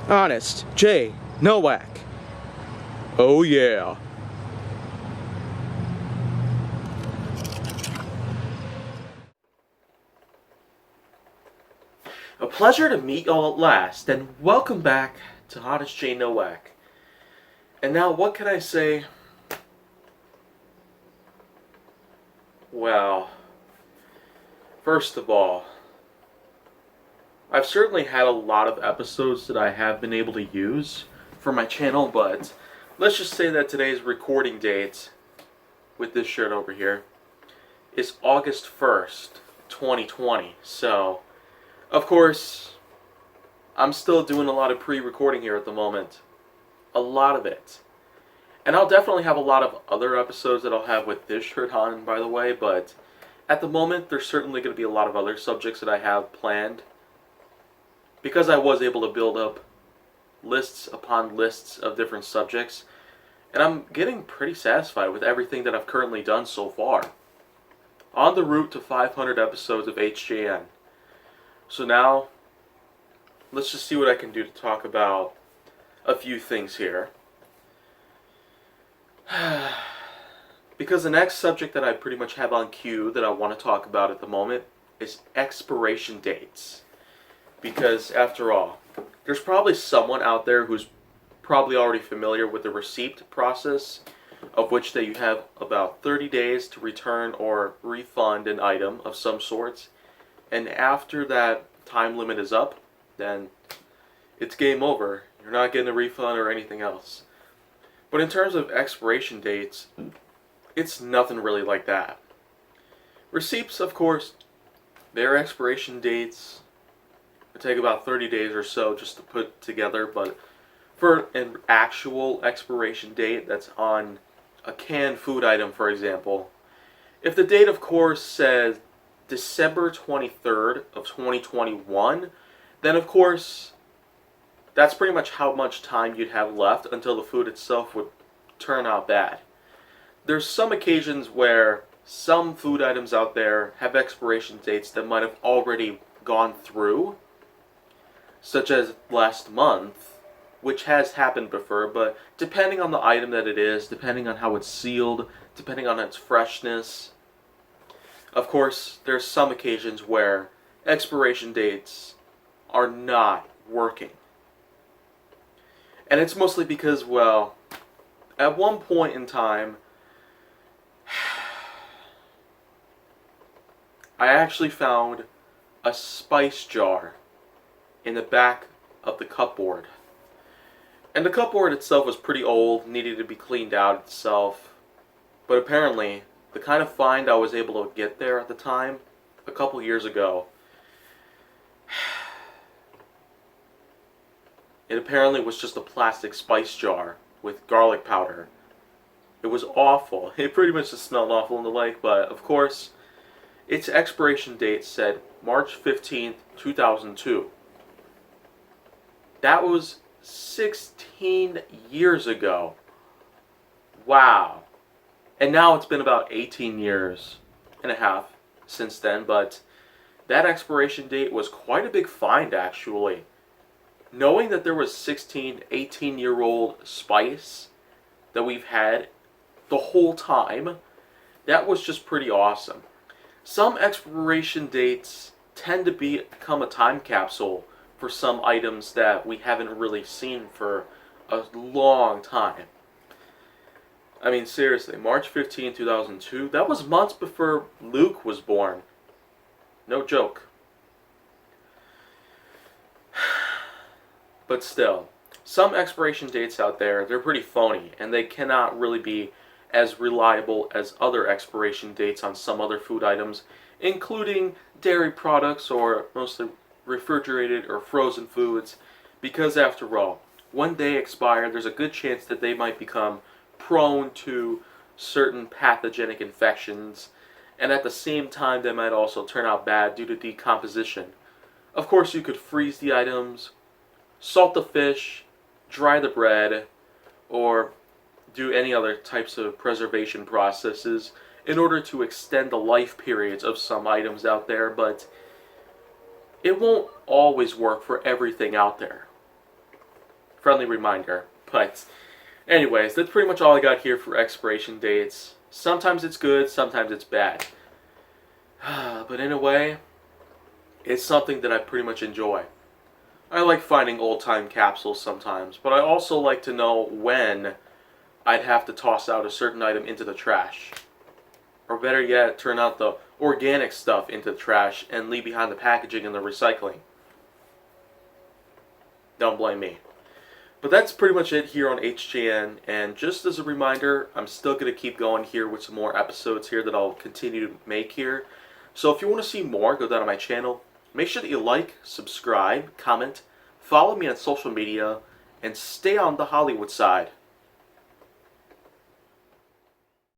Honest J. Nowak. Oh yeah. A pleasure to meet y'all at last, and welcome back to Honest J. Nowak. And now, what can I say? Well, first of all, I've certainly had a lot of episodes that I have been able to use for my channel, but let's just say that today's recording date with this shirt over here is August 1st, 2020. So, of course, I'm still doing a lot of pre-recording here at the moment. A lot of it. And I'll definitely have a lot of other episodes that I'll have with this shirt on, by the way, but at the moment, there's certainly going to be a lot of other subjects that I have planned. Because I was able to build up lists upon lists of different subjects, and I'm getting pretty satisfied with everything that I've currently done so far. On the route to 500 episodes of HJN. So now, let's just see what I can do to talk about a few things here. Because the next subject that I pretty much have on cue that I want to talk about at the moment is expiration dates. Because after all, there's probably someone out there who's probably already familiar with the receipt process, of which that you have about 30 days to return or refund an item of some sorts. And after that time limit is up, then it's game over. You're not getting a refund or anything else. But in terms of expiration dates, it's nothing really like that. Receipts, of course, their expiration dates take about 30 days or so just to put together, but for an actual expiration date that's on a canned food item, for example, if the date, of course, says December 23rd of 2021, then of course that's pretty much how much time you'd have left until the food itself would turn out bad. There's some occasions where some food items out there have expiration dates that might have already gone through, such as last month, which has happened before, but depending on the item that it is, depending on how it's sealed, depending on its freshness, of course, there's some occasions where expiration dates are not working. And it's mostly because, well, at one point in time, I actually found a spice jar in the back of the cupboard. And the cupboard itself was pretty old, needed to be cleaned out itself. But apparently, the kind of find I was able to get there at the time, a couple years ago, it apparently was just a plastic spice jar with garlic powder. It was awful. It pretty much just smelled awful and the like, but of course, its expiration date said March 15th, 2002. That was 16 years ago. Wow. And now it's been about 18 years and a half since then, but that expiration date was quite a big find, actually. Knowing that there was 16, 18-year-old spice that we've had the whole time, that was just pretty awesome. Some expiration dates tend to become a time capsule for some items that we haven't really seen for a long time. I mean, seriously, March 15, 2002, that was months before Luke was born. No joke. But still, some expiration dates out there, they're pretty phony, and they cannot really be as reliable as other expiration dates on some other food items, including dairy products or mostly refrigerated or frozen foods, because after all, when they expire, there's a good chance that they might become prone to certain pathogenic infections, and at the same time they might also turn out bad due to decomposition. Of course, you could freeze the items, salt the fish, dry the bread, or do any other types of preservation processes in order to extend the life periods of some items out there, but it won't always work for everything out there. friendly reminder. But anyways, that's pretty much all I got here for expiration dates. Sometimes it's good, sometimes it's bad. But in a way, it's something that I pretty much enjoy. I like finding old time capsules sometimes, but I also like to know when I'd have to toss out a certain item into the trash. Or better yet, turn out the organic stuff into the trash and leave behind the packaging and the recycling. Don't blame me. But that's pretty much it here on HGN, and just as a reminder, I'm still going to keep going here with some more episodes here that I'll continue to make here. So if you want to see more, go down to my channel. Make sure that you like, subscribe, comment, follow me on social media, and stay on the Hollywood side.